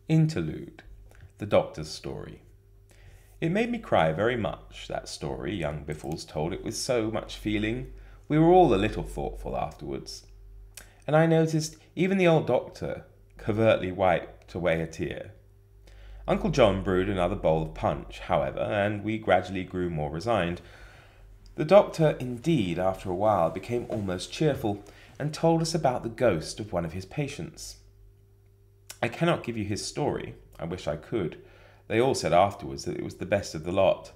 Interlude. The Doctor's Story. It made me cry very much, that story young Biffles told it with so much feeling. We were all a little thoughtful afterwards. And I noticed even the old doctor covertly wiped away a tear. Uncle John brewed another bowl of punch, however, and we gradually grew more resigned. The doctor, indeed, after a while, became almost cheerful, and told us about the ghost of one of his patients. I cannot give you his story. I wish I could. They all said afterwards that it was the best of the lot.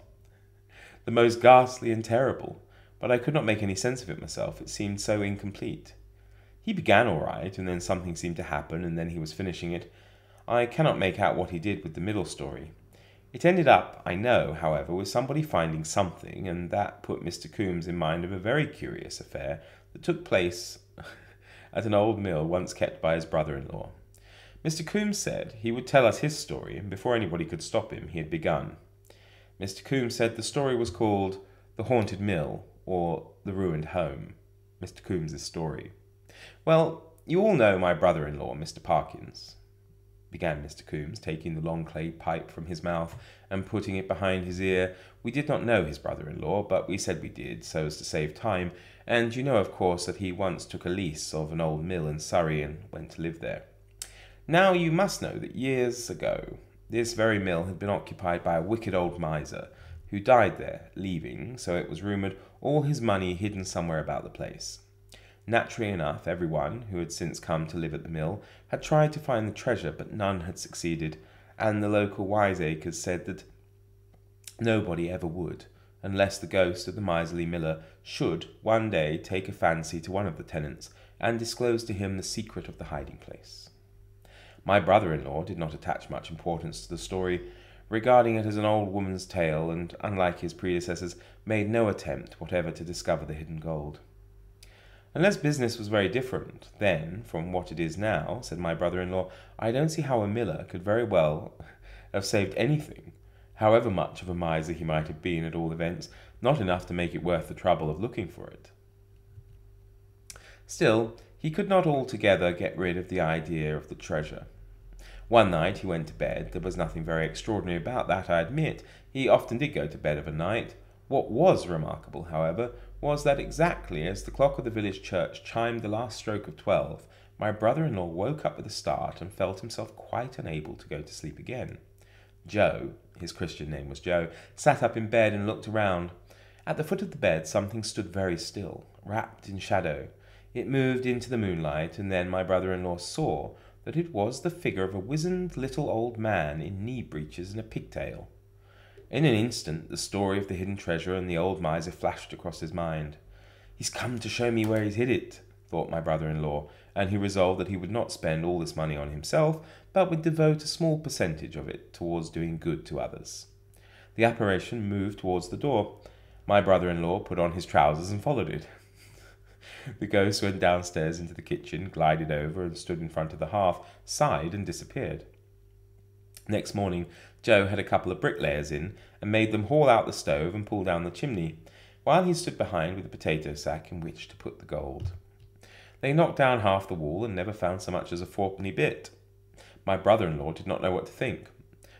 The most ghastly and terrible, but I could not make any sense of it myself. It seemed so incomplete. He began all right, and then something seemed to happen, and then he was finishing it. I cannot make out what he did with the middle story. It ended up, I know, however, with somebody finding something, and that put Mr. Coombs in mind of a very curious affair that took place at an old mill once kept by his brother-in-law. Mr. Coombs said he would tell us his story, and before anybody could stop him, he had begun. Mr. Coombs said the story was called The Haunted Mill, or The Ruined Home. Mr. Coombs's story. Well, you all know my brother-in-law, Mr. Parkins, began Mr. Coombs, taking the long clay pipe from his mouth and putting it behind his ear. We did not know his brother-in-law, but we said we did, so as to save time, and you know, of course, that he once took a lease of an old mill in Surrey and went to live there. Now, you must know that years ago, this very mill had been occupied by a wicked old miser, who died there, leaving, so it was rumoured, all his money hidden somewhere about the place. Naturally enough, everyone who had since come to live at the mill had tried to find the treasure, but none had succeeded, and the local wiseacres said that nobody ever would, unless the ghost of the miserly miller should one day take a fancy to one of the tenants and disclose to him the secret of the hiding place. My brother-in-law did not attach much importance to the story, regarding it as an old woman's tale, and, unlike his predecessors, made no attempt whatever to discover the hidden gold. Unless business was very different then from what it is now, said my brother-in-law, I don't see how a miller could very well have saved anything, however much of a miser he might have been at all events, not enough to make it worth the trouble of looking for it. Still, he could not altogether get rid of the idea of the treasure. One night he went to bed. There was nothing very extraordinary about that, I admit. He often did go to bed of a night. What was remarkable, however, was that exactly as the clock of the village church chimed the last stroke of 12, my brother-in-law woke up with a start and felt himself quite unable to go to sleep again. Joe, his Christian name was Joe, sat up in bed and looked around. At the foot of the bed something stood very still, wrapped in shadow. It moved into the moonlight, and then my brother-in-law saw that it was the figure of a wizened little old man in knee-breeches and a pigtail. In an instant the story of the hidden treasure and the old miser flashed across his mind. He's come to show me where he's hid it, thought my brother-in-law, and he resolved that he would not spend all this money on himself, but would devote a small percentage of it towards doing good to others. The apparition moved towards the door. My brother-in-law put on his trousers and followed it. The ghost went downstairs into the kitchen, glided over and stood in front of the hearth, sighed and disappeared. Next morning, Joe had a couple of bricklayers in and made them haul out the stove and pull down the chimney, while he stood behind with a potato sack in which to put the gold. They knocked down half the wall and never found so much as a fourpenny bit. My brother-in-law did not know what to think.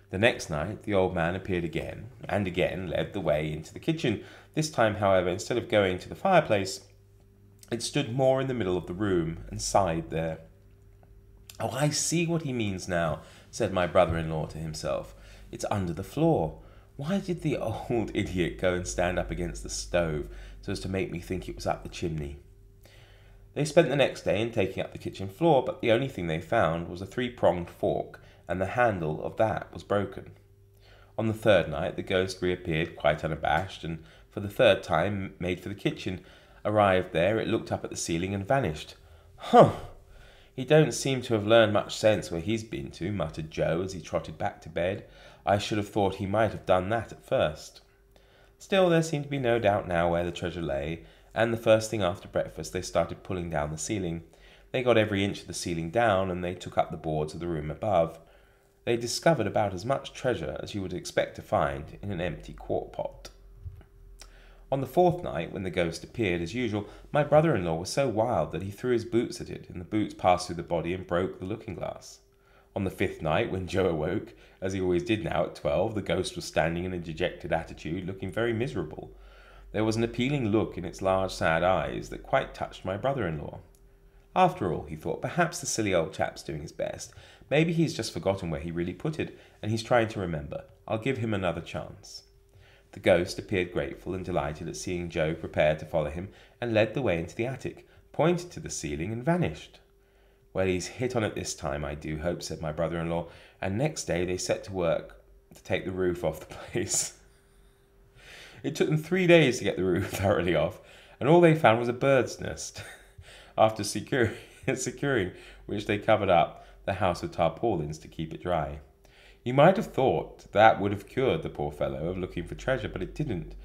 The next night the old man appeared again, and again led the way into the kitchen. This time, however, instead of going to the fireplace, it stood more in the middle of the room, and sighed there. "Oh, I see what he means now," said my brother-in-law to himself. "It's under the floor. Why did the old idiot go and stand up against the stove, so as to make me think it was up the chimney?" They spent the next day in taking up the kitchen floor, but the only thing they found was a three-pronged fork, and the handle of that was broken. On the third night the ghost reappeared quite unabashed, and for the third time made for the kitchen. Arrived there, it looked up at the ceiling and vanished. "Huh! He don't seem to have learned much sense where he's been to," muttered Joe as he trotted back to bed. "I should have thought he might have done that at first." Still, there seemed to be no doubt now where the treasure lay, and the first thing after breakfast they started pulling down the ceiling. They got every inch of the ceiling down, and they took up the boards of the room above. They discovered about as much treasure as you would expect to find in an empty quart pot. On the fourth night, when the ghost appeared as usual, my brother-in-law was so wild that he threw his boots at it, and the boots passed through the body and broke the looking-glass. On the fifth night, when Joe awoke, as he always did now at 12, the ghost was standing in a dejected attitude, looking very miserable. There was an appealing look in its large, sad eyes that quite touched my brother-in-law. After all, he thought, perhaps the silly old chap's doing his best. Maybe he's just forgotten where he really put it, and he's trying to remember. I'll give him another chance. The ghost appeared grateful and delighted at seeing Joe prepared to follow him, and led the way into the attic, pointed to the ceiling, and vanished. Well, he's hit on it this time, I do hope, said my brother-in-law, and next day they set to work to take the roof off the place. It took them 3 days to get the roof thoroughly off, and all they found was a bird's nest. After securing which they covered up the house with tarpaulins to keep it dry. You might have thought that would have cured the poor fellow of looking for treasure, but it didn't.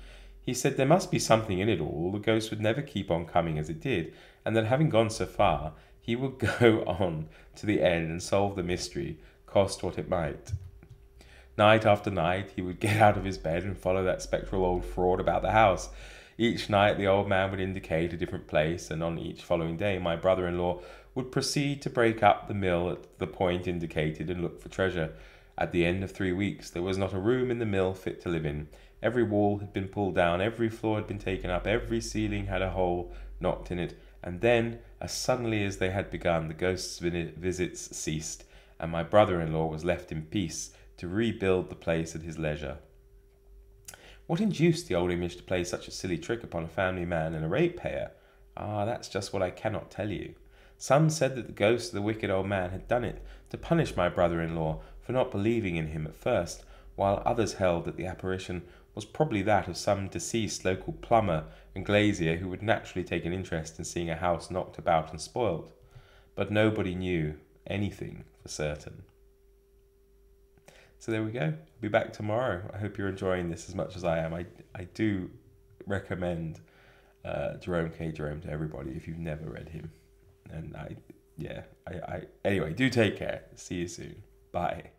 He said there must be something in it all, the ghost would never keep on coming as it did, and that having gone so far, he would go on to the end and solve the mystery, cost what it might. Night after night, he would get out of his bed and follow that spectral old fraud about the house. Each night the old man would indicate a different place, and on each following day my brother-in-law would proceed to break up the mill at the point indicated and look for treasure. At the end of 3 weeks there was not a room in the mill fit to live in. Every wall had been pulled down, every floor had been taken up, every ceiling had a hole knocked in it, and then, as suddenly as they had begun, the ghost's visits ceased, and my brother-in-law was left in peace to rebuild the place at his leisure. What induced the old image to play such a silly trick upon a family man and a ratepayer? Ah, that's just what I cannot tell you. Some said that the ghost of the wicked old man had done it to punish my brother-in-law for not believing in him at first, while others held that the apparition was probably that of some deceased local plumber and glazier who would naturally take an interest in seeing a house knocked about and spoilt. But nobody knew anything for certain. So there we go. I'll be back tomorrow. I hope you're enjoying this as much as I am. I do recommend Jerome K. Jerome to everybody if you've never read him. And anyway, do take care. See you soon. Bye.